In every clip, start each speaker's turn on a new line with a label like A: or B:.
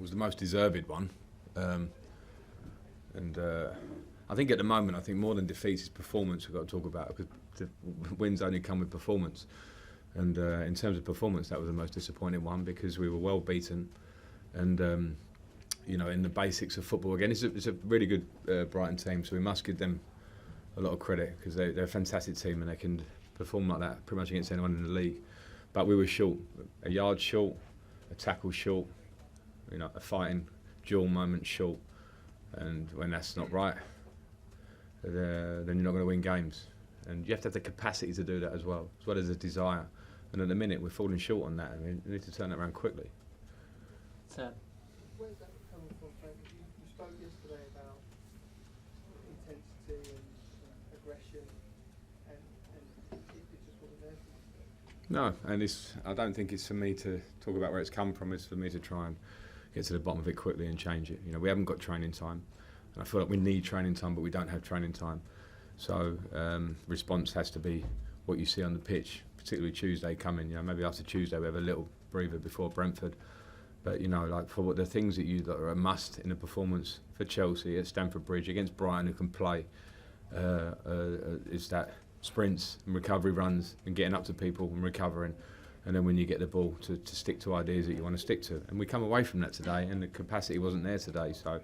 A: was the most deserved one. And I think at the moment, I think more than defeats is performance we've got to talk about, because the wins only come with performance. And in terms of performance, that was the most disappointing one, because we were well beaten. And you know, in the basics of football, again, it's a really good Brighton team, so we must give them a lot of credit, because they're a fantastic team and they can perform like that pretty much against anyone in the league. But we were short, a yard short, a tackle short, you know, a fighting duel moment short. And when that's not right, then you're not going to win games. And you have to have the capacity to do that as well as the desire. And at the minute, we're falling short on that, and we need to turn that around quickly.
B: Sam.
C: Where's that coming from, Frank? You spoke yesterday about intensity and aggression, and it just wasn't there for you.
A: No, and I don't think it's for me to talk about where it's come from. It's for me to try and get to the bottom of it quickly and change it. You know, we haven't got training time, and I feel like we need training time, but we don't have training time. So response has to be what you see on the pitch, particularly Tuesday coming. You know, maybe after Tuesday we have a little breather before Brentford. But you know, like for the things that are a must in a performance for Chelsea at Stamford Bridge against Brighton, who can play, is that sprints and recovery runs and getting up to people and recovering, and then when you get the ball to stick to ideas that you want to stick to. And we come away from that today, and the capacity wasn't there today. So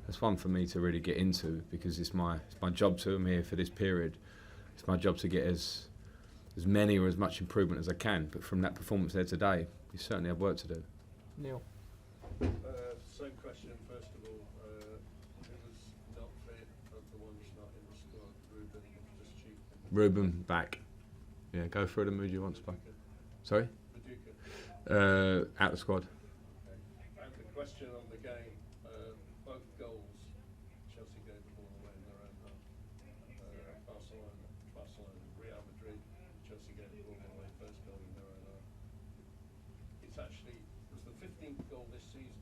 A: that's one for me to really get into, because it's my job to. I'm here for this period. It's my job to get as many or as much improvement as I can. But from that performance there today, you certainly have work to do.
B: Neil.
D: Same question, first of all. Who was not fit of the ones not in the squad? Ruben, just cheap.
A: Ruben back. Yeah, go through them. Who do you want to play? Sorry?
D: Viduka.
A: Out the squad.
D: Okay. And the question on the game, both goals, Chelsea gave the ball away in their own half. Barcelona, Real Madrid, Chelsea gave the ball away, first goal in their own half. It's actually, it was the 15th goal this season,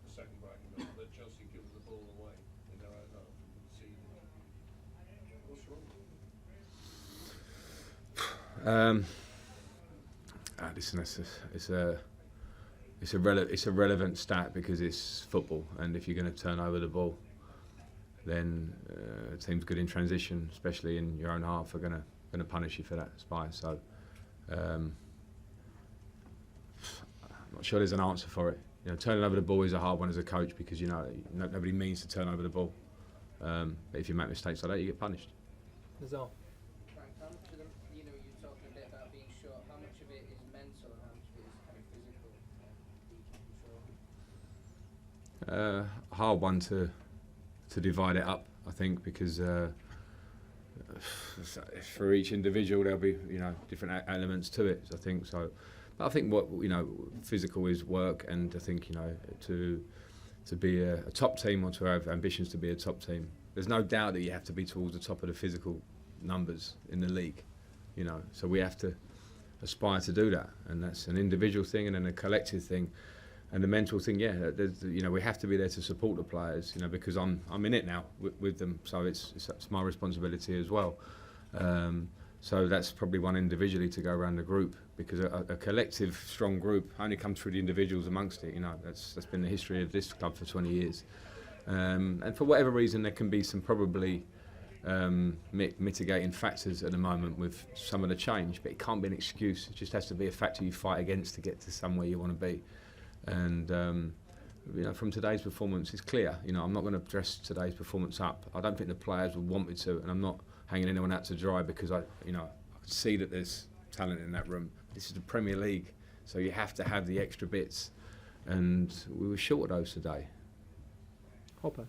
D: the second Brighton goal, that Chelsea give the ball away in their own half and conceded. What's wrong?
A: Listen, it's a relevant stat, because it's football, and if you're going to turn over the ball, then teams good in transition, especially in your own half, are going to punish you for that spy. So I'm not sure there's an answer for it. You know, turning over the ball is a hard one as a coach, because you know nobody means to turn over the ball. But if you make mistakes like that, you get punished.
B: Nazar.
E: Frank, how much of them, you know, you're talking a bit about being short, how much of it is mental and how much of it is kind of physical, weak and short?
A: Hard one to divide it up, I think, because for each individual there'll be, you know, different elements to it. I think so. But I think what, you know, physical is work, and I think, you know, to be a top team, or to have ambitions to be a top team, there's no doubt that you have to be towards the top of the physical numbers in the league, you know. So we have to aspire to do that, and that's an individual thing and then a collective thing. And the mental thing, yeah, you know, we have to be there to support the players, you know, because I'm in it now with them, so it's my responsibility as well. So that's probably one individually to go around the group, because a collective, strong group only comes through the individuals amongst it. You know, that's been the history of this club for 20 years. And for whatever reason, there can be some probably mitigating factors at the moment with some of the change, but it can't be an excuse. It just has to be a factor you fight against to get to somewhere you want to be. And you know, from today's performance, it's clear. You know, I'm not going to dress today's performance up. I don't think the players would want me to, and I'm not hanging anyone out to dry, because I can see that there's talent in that room. This is the Premier League, so you have to have the extra bits, and we were short of those today.
B: Hopper.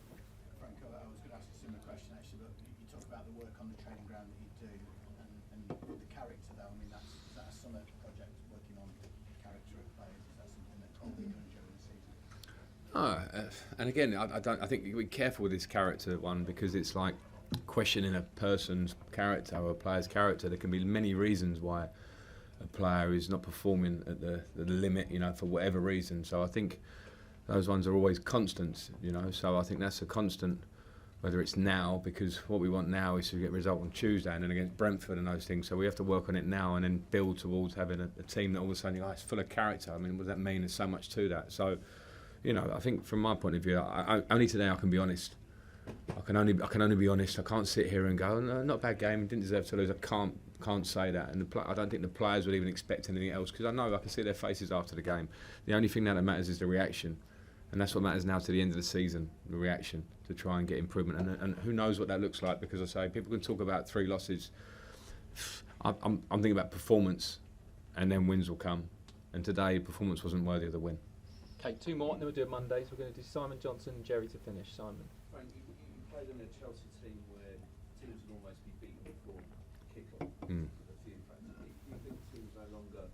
F: Frank, I was going to ask a similar question actually, but you talk about the work on the training ground that you do, and the character though. I mean, is that a summer project, working on the character of players? Is that something that probably comes during the season?
A: And again, I think you be careful with this character one, because it's like questioning a person's character or a player's character. There can be many reasons why a player is not performing at the limit, you know, for whatever reason. So I think those ones are always constants, you know. So I think that's a constant, whether it's now, because what we want now is to get a result on Tuesday and then against Brentford and those things. So we have to work on it now and then build towards having a team that all of a sudden, it's full of character. I mean, what does that mean? There's so much to that. So, you know, I think from my point of view, only today I can be honest. I can only be honest. I can't sit here and go, no, not a bad game, didn't deserve to lose. I can't say that, and I don't think the players would even expect anything else, because I know I can see their faces after the game. The only thing that matters is the reaction, and that's what matters now to the end of the season. The reaction to try and get improvement, and who knows what that looks like, because I say people can talk about 3 losses. I'm thinking about performance, and then wins will come. And today, performance wasn't worthy of the win.
B: Okay, 2 more, and then we'll do it Mondays. We're going to do Simon Johnson and Jerry to finish. Simon.
D: Frank, you played in a Chelsea team where teams would almost be beaten before kick-off.
A: Mm.
D: With a few factors. Do you think the team's no longer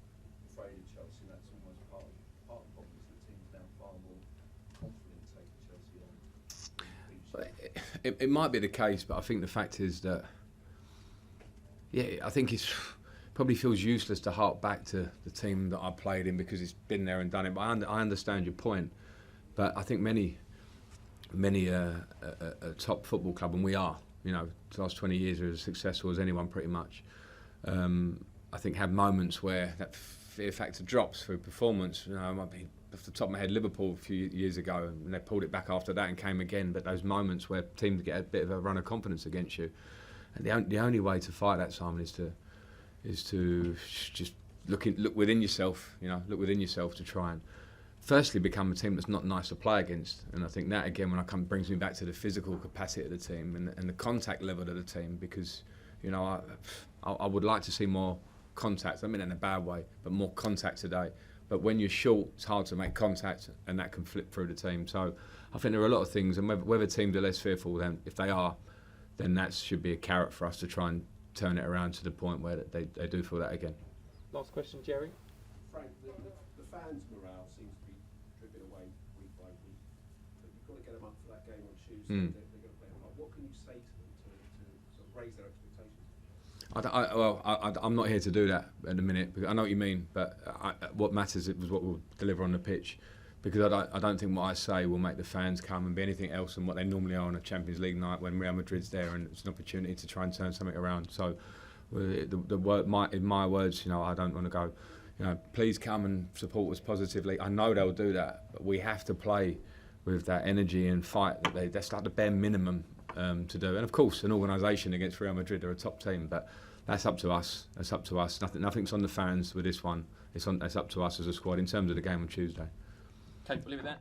D: afraid of Chelsea? And that's almost part of the problem, is the team's now far more confident taking Chelsea on.
A: It might be the case, but I think the fact is that, yeah, I think it's probably feels useless to hark back to the team that I played in, because it's been there and done it. But I understand your point. But I think many a top football club, and we are, you know, the last 20 years are as successful as anyone pretty much. I think have moments where that fear factor drops through performance. You know, it might be off the top of my head, Liverpool a few years ago, and they pulled it back after that and came again. But those moments where teams get a bit of a run of confidence against you, and the only way to fight that, Simon, is to just look within yourself. You know, look within yourself to try and firstly become a team that's not nice to play against. And I think that again, brings me back to the physical capacity of the team and the contact level of the team, because, you know, I would like to see more contact. I mean, in a bad way, but more contact today. But when you're short, it's hard to make contact, and that can flip through the team. So I think there are a lot of things, and whether teams are less fearful, then if they are, then that should be a carrot for us to try and turn it around to the point where they do feel that again.
B: Last question, Jerry.
D: Frank, the fans' morale seems to be dripping away week by week. But you've got to get them up for that game on Tuesday.
A: Mm.
D: They're going to play a part. What can you say to them to sort of raise their expectations?
A: I'm not here to do that at the minute, because I know what you mean, but what matters was what we'll deliver on the pitch, because I don't think what I say will make the fans come and be anything else than what they normally are on a Champions League night when Real Madrid's there and it's an opportunity to try and turn something around. So in my words, you know, I don't want to go, you know, please come and support us positively. I know they'll do that, but we have to play with that energy and fight. That's like the bare minimum to do. And of course, an organisation against Real Madrid, they're a top team, but that's up to us. That's up to us. Nothing's on the fans with this one. It's up to us as a squad in terms of the game on Tuesday.
B: Okay, we'll leave it there.